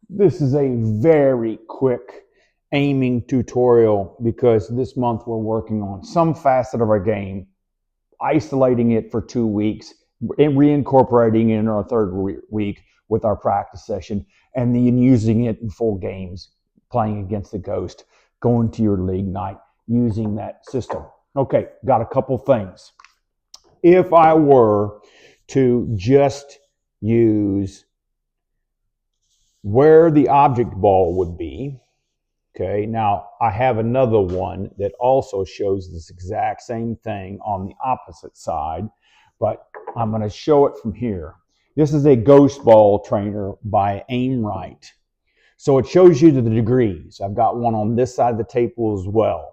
This is a very quick aiming tutorial because this month we're working on some facet of our game, isolating it for 2 weeks, and reincorporating it in our third week with our practice session, and then using it in full games, playing against the Ghost, going to your league night, using that system. Okay, got a couple things. If I were to just use where the object ball would be, okay, now I have another one that also shows this exact same thing on the opposite side, but I'm going to show it from here. This is a ghost ball trainer by Aimright. So it shows you the degrees. I've got one on this side of the table as well.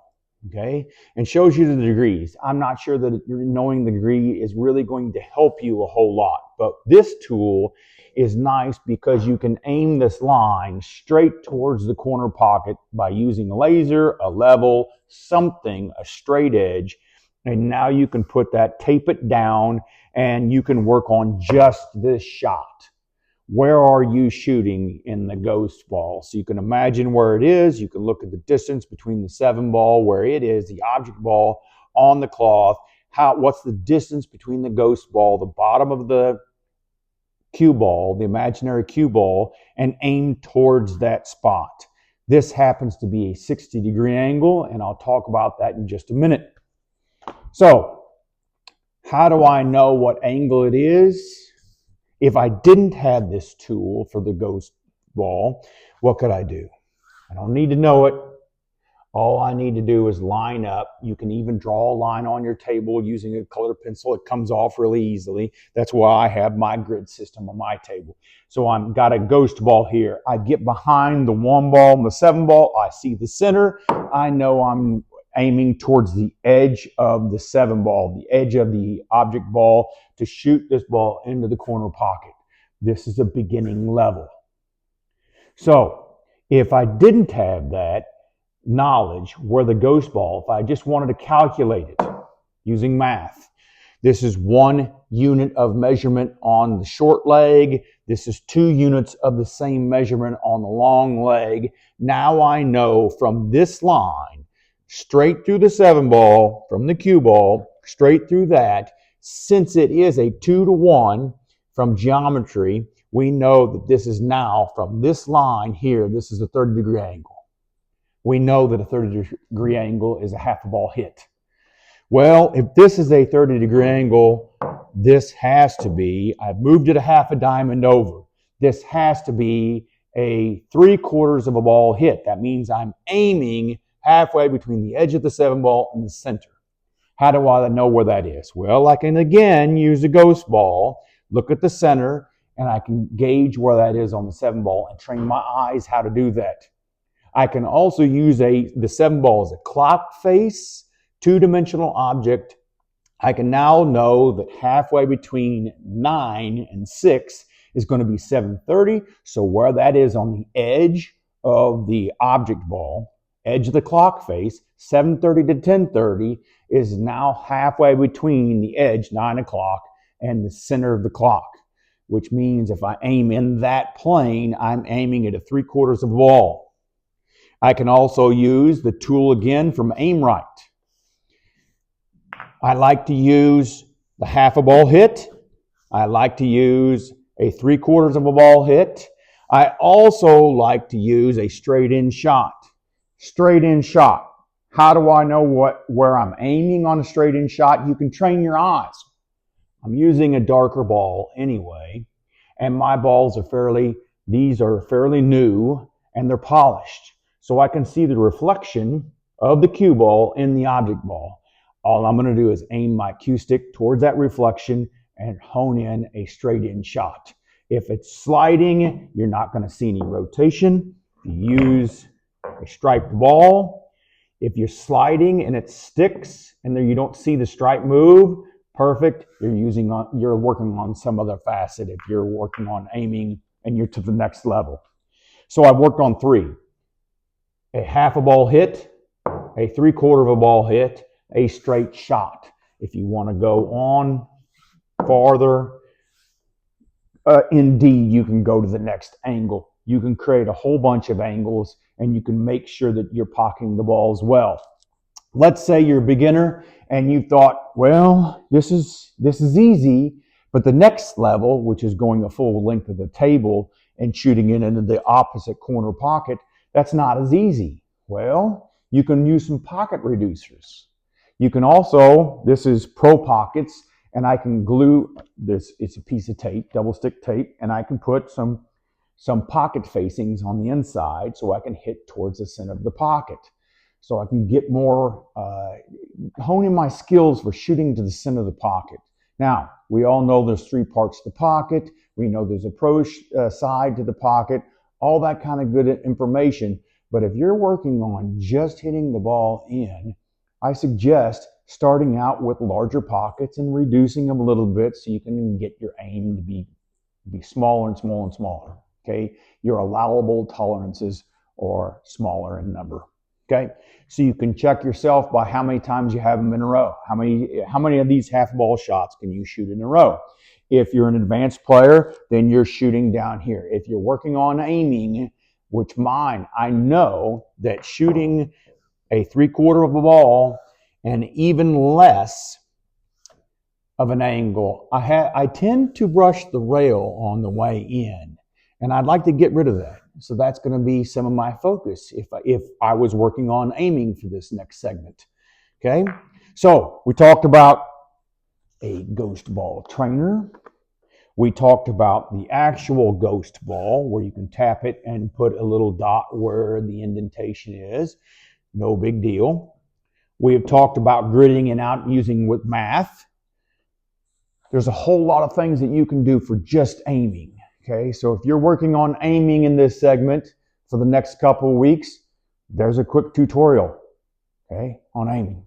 Okay, and shows you the degrees. I'm not sure that knowing the degree is really going to help you a whole lot, but this tool is nice because you can aim this line straight towards the corner pocket by using a laser, a level, something, a straight edge, and now you can put that, tape it down, and you can work on just this shot. Where are you shooting in the ghost ball? So you can imagine where it is. You can look at the distance between the 7 ball, where it is, the object ball on the cloth. What's the distance between the ghost ball, the bottom of the cue ball, the imaginary cue ball, and aim towards that spot. This happens to be a 60-degree angle, and I'll talk about that in just a minute. So, how do I know what angle it is? If I didn't have this tool for the ghost ball, what could I do? I don't need to know it. All I need to do is line up. You can even draw a line on your table using a colored pencil. It comes off really easily. That's why I have my grid system on my table. So I've got a ghost ball here. I get behind the 1 ball and the 7 ball. I see the center. I know I'm aiming towards the edge of the 7 ball, the edge of the object ball, to shoot this ball into the corner pocket. This is a beginning level. So if I didn't have that knowledge where the ghost ball, if I just wanted to calculate it using math, this is 1 unit of measurement on the short leg. This is 2 units of the same measurement on the long leg. Now I know from this line, straight through the 7 ball, from the cue ball, straight through that, since it is a 2-to-1 from geometry, we know that this is now from this line here, this is a 30-degree angle. We know that a 30-degree angle is a half a ball hit. Well, if this is a 30-degree angle, this has to be, I've moved it a half a diamond over. This has to be a 3/4 of a ball hit. That means I'm aiming halfway between the edge of the 7 ball and the center. How do I know where that is? Well, I can again use a ghost ball, look at the center, and I can gauge where that is on the 7 ball and train my eyes how to do that. I can also use the 7 ball as a clock face, 2-dimensional object. I can now know that halfway between 9 and 6 is going to be 7:30. So where that is on the edge of the object ball, edge of the clock face, 7:30 to 10:30 is now halfway between the edge, 9 o'clock, and the center of the clock, which means if I aim in that plane, I'm aiming at a 3/4 of a ball. I can also use the tool again from Aimright. I like to use the half a ball hit. I like to use a 3/4 of a ball hit. I also like to use a straight in shot. Straight in shot. How do I know where I'm aiming on a straight in shot? You can train your eyes. I'm using a darker ball anyway, and my balls are fairly new and they're polished. So I can see the reflection of the cue ball in the object ball. All I'm going to do is aim my cue stick towards that reflection and hone in a straight in shot. If it's sliding, you're not going to see any rotation. You use a striped ball. If you're sliding and it sticks and then you don't see the stripe move, perfect. You're working on some other facet if you're working on aiming and you're to the next level. So I've worked on 3. A half a ball hit, a 3/4 of a ball hit, a straight shot. If you want to go on farther, in D, you can go to the next angle. you can create a whole bunch of angles and you can make sure that you're pocketing the ball as well. Let's say you're a beginner and you thought, well, this is easy, but the next level, which is going a full length of the table and shooting it into the opposite corner pocket, that's not as easy. Well, you can use some pocket reducers. You can also, this is Pro Pockets, and I can glue this, it's a piece of tape, double stick tape, and I can put some pocket facings on the inside so I can hit towards the center of the pocket. So I can get more, honing my skills for shooting to the center of the pocket. Now, we all know there's 3 parts to the pocket. We know there's a pro side to the pocket, all that kind of good information. But if you're working on just hitting the ball in, I suggest starting out with larger pockets and reducing them a little bit so you can get your aim to be smaller and smaller and smaller. Okay, your allowable tolerances are smaller in number. Okay, so you can check yourself by how many times you have them in a row. How many of these half ball shots can you shoot in a row? If you're an advanced player, then you're shooting down here. If you're working on aiming, which I know that shooting a 3/4 of a ball and even less of an angle, I tend to brush the rail on the way in, and I'd like to get rid of that. So that's going to be some of my focus if I was working on aiming for this next segment. Okay, so we talked about a ghost ball trainer. We talked about the actual ghost ball where you can tap it and put a little dot where the indentation is. No big deal. We have talked about gridding and out using with math. There's a whole lot of things that you can do for just aiming. Okay, so if you're working on aiming in this segment for the next couple of weeks, there's a quick tutorial, okay, on aiming.